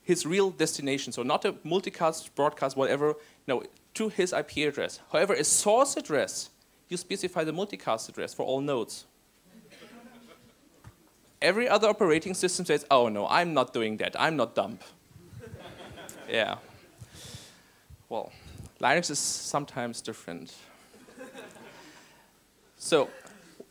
his real destination. So not a multicast, broadcast, whatever, no, to his IP address. However, a source address, you specify the multicast address for all nodes. Every other operating system says, oh no, I'm not doing that, I'm not dumb. Yeah. Well, Linux is sometimes different. So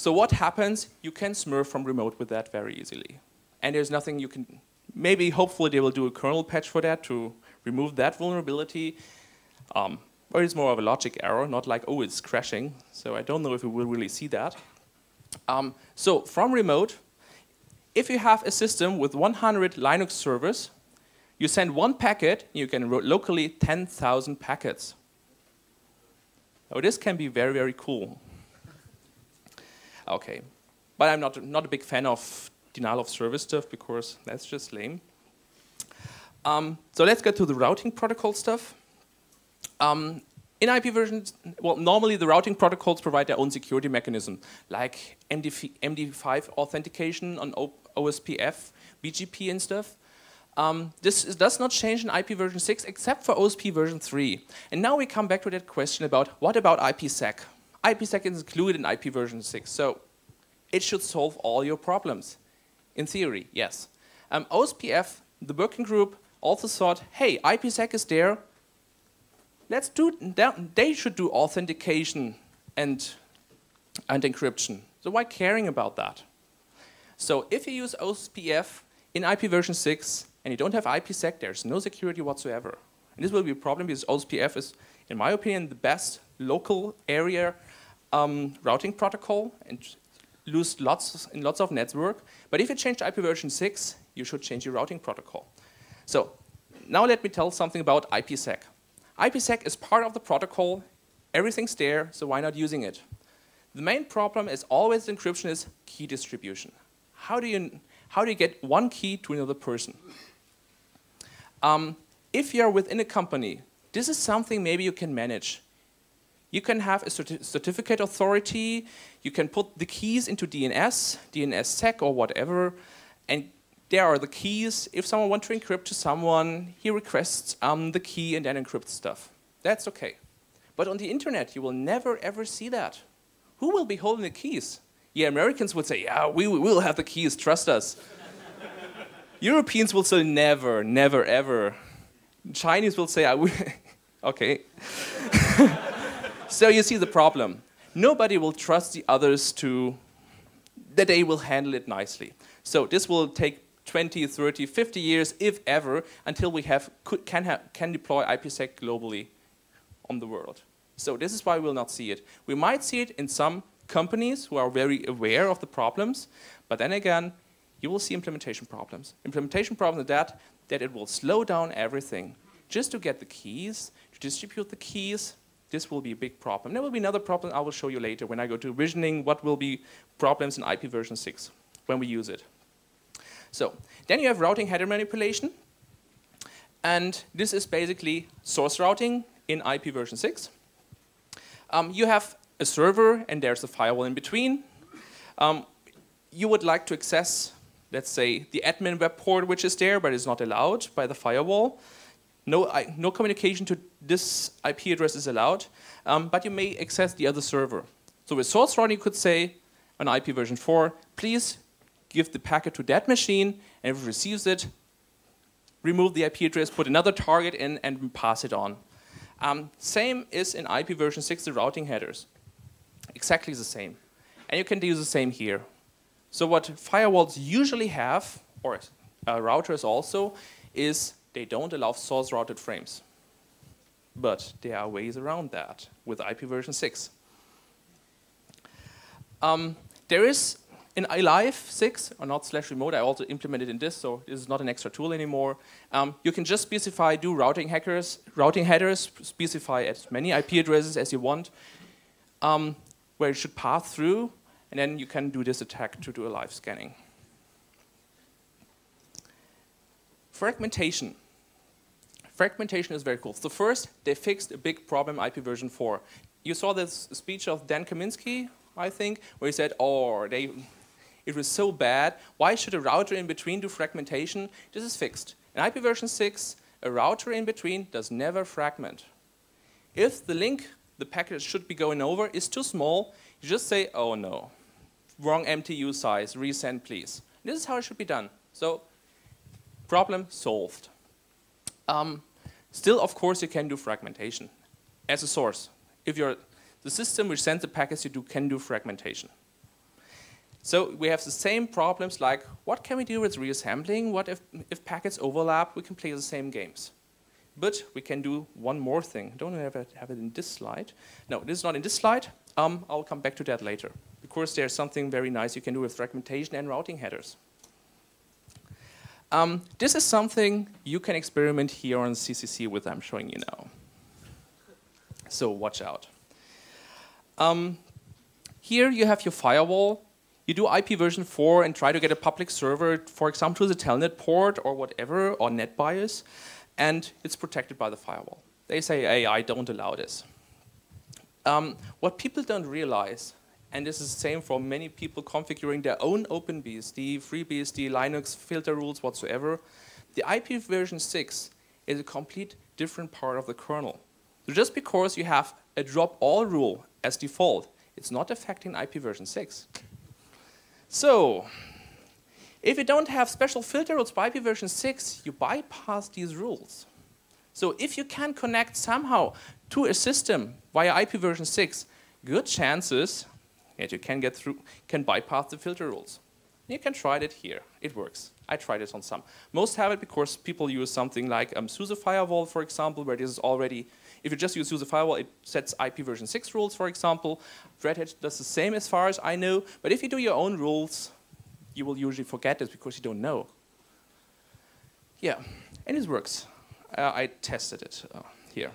what happens? You can smurf from remote with that very easily. And there's nothing you can, maybe hopefully they will do a kernel patch for that to remove that vulnerability. Or it's more of a logic error, not like, oh, it's crashing. So I don't know if we will really see that. So from remote, if you have a system with 100 Linux servers, you send one packet, you can locally 10,000 packets. So this can be very, very cool. Okay, but I'm not a big fan of denial of service stuff because that's just lame. So let's get to the routing protocol stuff. In IP versions, well, normally the routing protocols provide their own security mechanism, like MD5 authentication on OSPF, BGP and stuff. This does not change in IP version 6 except for OSP version 3. And now we come back to that question about what about IPsec? IPsec is included in IP version 6, so it should solve all your problems. In theory, yes. OSPF, the working group, also thought, hey, IPsec is there. Let's do, they should do authentication and encryption. So why caring about that? So if you use OSPF in IP version 6 and you don't have IPsec, there's no security whatsoever. And this will be a problem because OSPF is, in my opinion, the best local area routing protocol and lose lots of network. But if you change to IP version 6, you should change your routing protocol. So now let me tell something about IPsec. IPsec is part of the protocol. Everything's there, so why not using it? The main problem is always encryption is key distribution. How do you get one key to another person? If you're within a company, this is something maybe you can manage. You can have a certificate authority, you can put the keys into DNSSEC or whatever, and there are the keys. If someone wants to encrypt to someone, he requests the key and then encrypts stuff. That's okay. But on the internet, you will never ever see that. Who will be holding the keys? Yeah, Americans would say, yeah, we will have the keys, trust us. Europeans will say never, never, ever. Chinese will say, I will. Okay. So you see the problem. Nobody will trust the others that they will handle it nicely. So this will take 20, 30, 50 years, if ever, until we can deploy IPsec globally on the world. So this is why we will not see it. We might see it in some companies who are very aware of the problems, but then again, you will see implementation problems. Implementation problems are that it will slow down everything. Just to get the keys, to distribute the keys, this will be a big problem. There will be another problem I will show you later when I go to visioning what will be problems in IP version 6 when we use it. So then you have routing header manipulation. And this is basically source routing in IP version 6. You have a server and there's a firewall in between. You would like to access, let's say, the admin web port which is there but is not allowed by the firewall. No communication to this IP address is allowed, but you may access the other server. So with source routing you could say on IP version 4, please give the packet to that machine, and if it receives it, remove the IP address, put another target in, and pass it on. Same is in IP version 6, the routing headers. Exactly the same. And you can do the same here. So what firewalls usually have, or routers also, is they don't allow source routed frames. But there are ways around that with IP version 6. There is in iLive 6, or not /remote, I also implemented in this, so this is not an extra tool anymore. You can just specify, do routing headers, specify as many IP addresses as you want, where it should pass through, and then you can do this attack to do a live scanning. Fragmentation. Fragmentation is very cool. So first, they fixed a big problem in IP version 4. You saw this speech of Dan Kaminsky, I think, where he said, oh, it was so bad. Why should a router in between do fragmentation? This is fixed. In IP version 6, a router in between does never fragment. If the link the packet should be going over is too small, you just say, oh no, wrong MTU size, resend please. This is how it should be done. So, problem solved. Still, of course, you can do fragmentation as a source. If you're the system which sends the packets, you can do fragmentation. So we have the same problems like, what can we do with reassembling? What if packets overlap? We can play the same games. But we can do one more thing. I don't have it in this slide. No, this is not in this slide. I'll come back to that later. Because there's something very nice you can do with fragmentation and routing headers. This is something you can experiment here on CCC with, I'm showing you now. So watch out. Here you have your firewall. You do IP version 4 and try to get a public server, for example, to the telnet port or whatever, or NetBIOS, and it's protected by the firewall. They say, hey, I don't allow this. What people don't realize, and this is the same for many people configuring their own OpenBSD, FreeBSD, Linux, filter rules whatsoever, the IP version 6 is a complete different part of the kernel. So just because you have a drop all rule as default, it's not affecting IP version 6. So, if you don't have special filter rules by IP version 6, you bypass these rules. So if you can connect somehow to a system via IP version 6, good chances that you can get through, can bypass the filter rules. You can try it here. It works. I tried it on some. Most have it because people use something like SUSE firewall, for example, where this is already, if you just use SUSE firewall, it sets IP version 6 rules, for example. Red Hat does the same as far as I know. But if you do your own rules, you will usually forget it because you don't know. Yeah, and it works. I tested it here.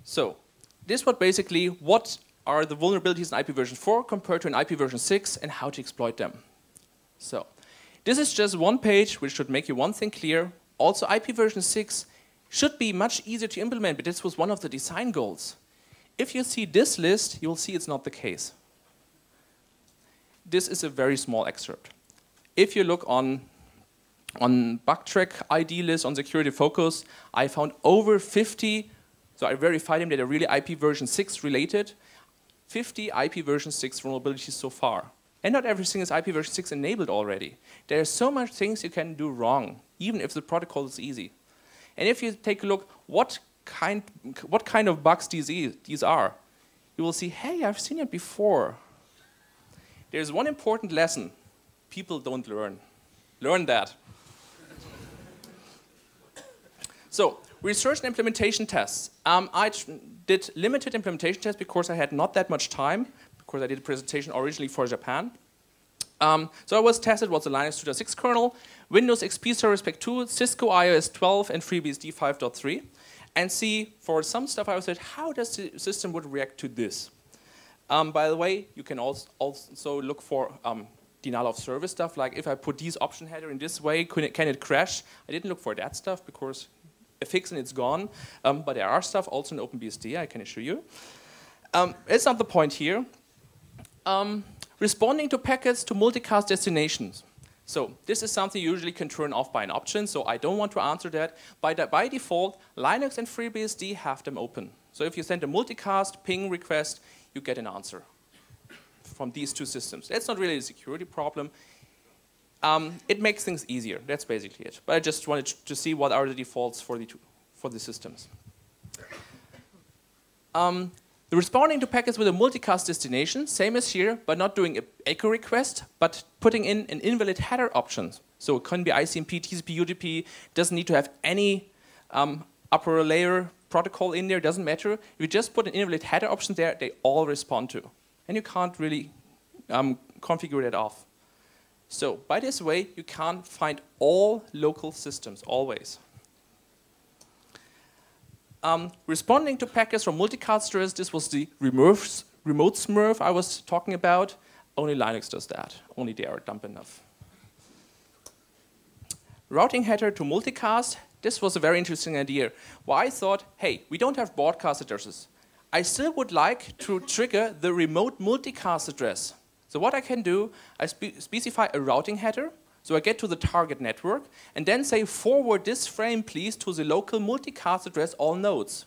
So this was basically what are the vulnerabilities in IP version 4 compared to an IP version 6 and how to exploit them. So this is just one page which should make you one thing clear. Also, IP version 6 should be much easier to implement, but this was one of the design goals. If you see this list, you'll see it's not the case. This is a very small excerpt. If you look on Bugtrack ID list on Security Focus, I found over 50, so I verified them that are really IP version 6 related, 50 IP version 6 vulnerabilities so far. And not everything is IP version 6 enabled already. There are so much things you can do wrong, even if the protocol is easy. And if you take a look what kind of bugs these are, you will see, hey, I've seen it before. There's one important lesson. People don't learn. Learn that. So, research and implementation tests. I did limited implementation tests because I had not that much time, because I did a presentation originally for Japan. So I was tested what's the Linux 2.6 kernel, Windows XP Service Pack 2, Cisco iOS 12, and FreeBSD 5.3. And see, for some stuff I was said, how does the system would react to this? By the way, you can also look for denial of service stuff, like if I put these option header in this way, can it crash? I didn't look for that stuff because a fix and it's gone. But there are stuff also in OpenBSD, I can assure you. It's not the point here. Responding to packets to multicast destinations. So this is something you usually can turn off by an option, so I don't want to answer that. By default, Linux and FreeBSD have them open. So if you send a multicast ping request, you get an answer from these two systems. That's not really a security problem. It makes things easier. That's basically it. But I just wanted to see what are the defaults for the systems. The responding to packets with a multicast destination, same as here, but not doing an echo request, but putting in an invalid header option. So it can be ICMP, TCP, UDP, doesn't need to have any upper layer protocol in there, doesn't matter. If you just put an invalid header option there, they all respond to. And you can't really configure that off. So by this way, you can find all local systems, always. Responding to packets from multicasters, this was the remote smurf I was talking about. Only Linux does that. Only they are dumb enough. Routing header to multicast, this was a very interesting idea. Well, I thought, hey, we don't have broadcast addresses. I still would like to trigger the remote multicast address. So what I can do, I specify a routing header, so I get to the target network, and then say forward this frame please to the local multicast address all nodes.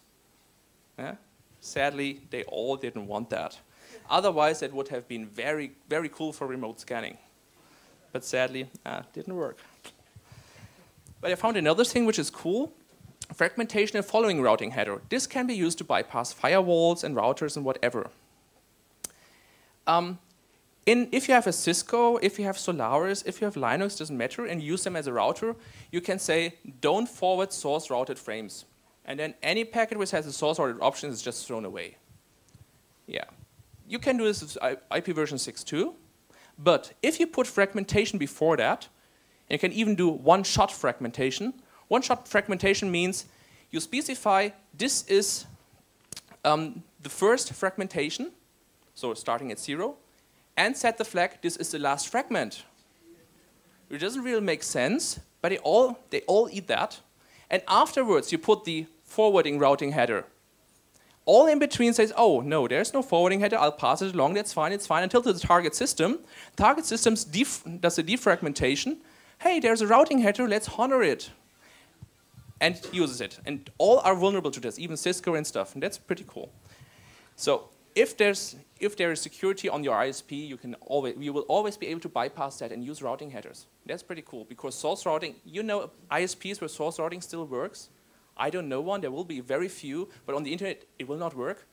Yeah? Sadly, they all didn't want that. Otherwise, it would have been very, very cool for remote scanning. But sadly, didn't work. But I found another thing which is cool. Fragmentation and following routing header. This can be used to bypass firewalls and routers and whatever. If you have a Cisco, if you have Solaris, if you have Linux, doesn't matter, and use them as a router, you can say, don't forward source routed frames. And then any packet which has a source routed option is just thrown away. Yeah. You can do this with IPv6 too. But if you put fragmentation before that, and you can even do one-shot fragmentation. One-shot fragmentation means you specify this is the first fragmentation, so starting at 0, and set the flag this is the last fragment. It doesn't really make sense, but they all eat that. And afterwards, you put the forwarding routing header. All in between says, oh, no, there's no forwarding header. I'll pass it along. That's fine. It's fine until to the target system. Target system does a defragmentation. Hey, there's a routing header. Let's honor it. And uses it. And all are vulnerable to this, even Cisco and stuff. And that's pretty cool. So if there is security on your ISP, you will always be able to bypass that and use routing headers. That's pretty cool because source routing, you know ISPs where source routing still works. I don't know one. There will be very few, but on the internet it will not work.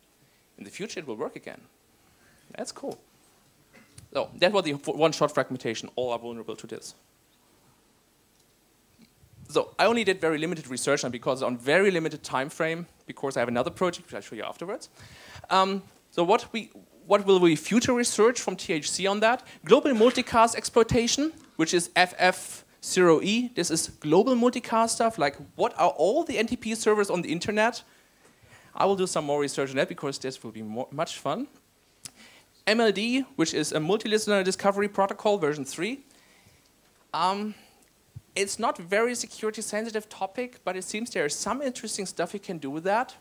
In the future it will work again. That's cool. So that was the one-shot fragmentation. All are vulnerable to this. So I only did very limited research and because on very limited time frame, because I have another project which I'll show you afterwards. So what will be future research from THC on that? Global multicast exploitation, which is FF0E. This is global multicast stuff, like what are all the NTP servers on the internet? I will do some more research on that because this will be much fun. MLD, which is a multi-listener discovery protocol, version 3. It's not very security sensitive topic, but it seems there is some interesting stuff you can do with that.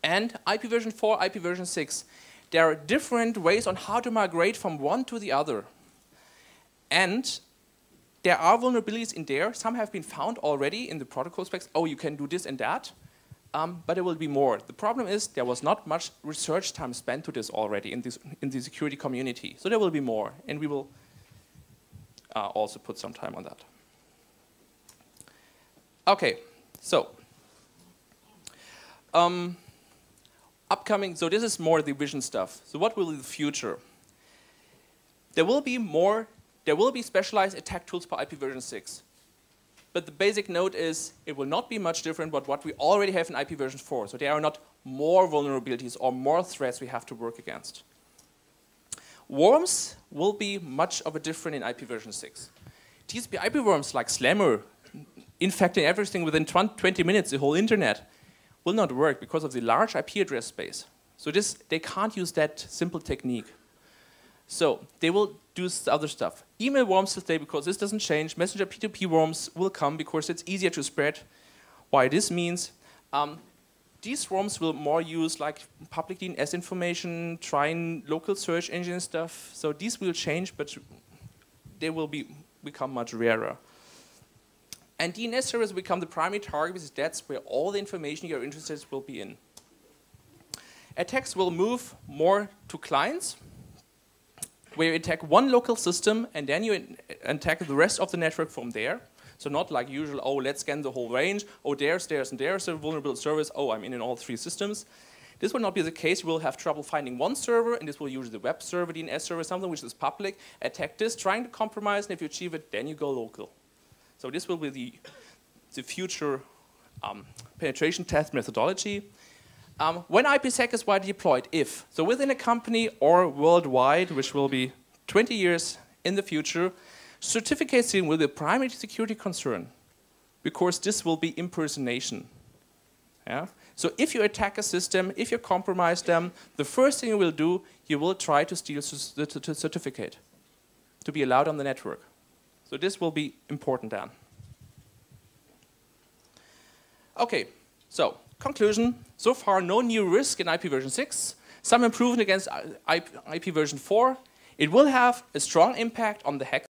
And IPv4, IPv6. There are different ways on how to migrate from one to the other. And there are vulnerabilities in there. Some have been found already in the protocol specs. Oh, you can do this and that. But there will be more. The problem is there was not much research time spent to this already in the security community. So there will be more. And we will also put some time on that. Okay, so upcoming, so this is more the vision stuff. So what will be the future? There will be specialized attack tools for IPv6. But the basic note is it will not be much different from what we already have in IPv4. So there are not more vulnerabilities or more threats we have to work against. Worms will be much of a different in IPv6. TCP/IP worms like Slammer, infecting everything within 20 minutes, the whole internet, will not work because of the large IP address space. So they can't use that simple technique. So they will do other stuff. Email worms will stay because this doesn't change. Messenger P2P worms will come because it's easier to spread. Why this means, these worms will more use like public DNS information, trying local search engine stuff. So these will change, but they will become much rarer. And DNS servers become the primary target because that's where all the information you're interested in will be in. Attacks will move more to clients, where you attack one local system and then you attack the rest of the network from there. So not like usual, oh, let's scan the whole range. Oh, there's a vulnerable service. Oh, I'm in all 3 systems. This will not be the case. You will have trouble finding one server, and this will use the web server, DNS server, something which is public. Attack this, trying to compromise, and if you achieve it, then you go local. So this will be the future penetration test methodology. When IPsec is widely deployed, if. So within a company or worldwide, which will be 20 years in the future, certificate stealing will be a primary security concern because this will be impersonation. Yeah? So if you attack a system, if you compromise them, the first thing you will do, you will try to steal the certificate to be allowed on the network. So this will be important then. Okay, so conclusion. So far, no new risk in IPv6. Some improvement against IPv4. It will have a strong impact on the hacker.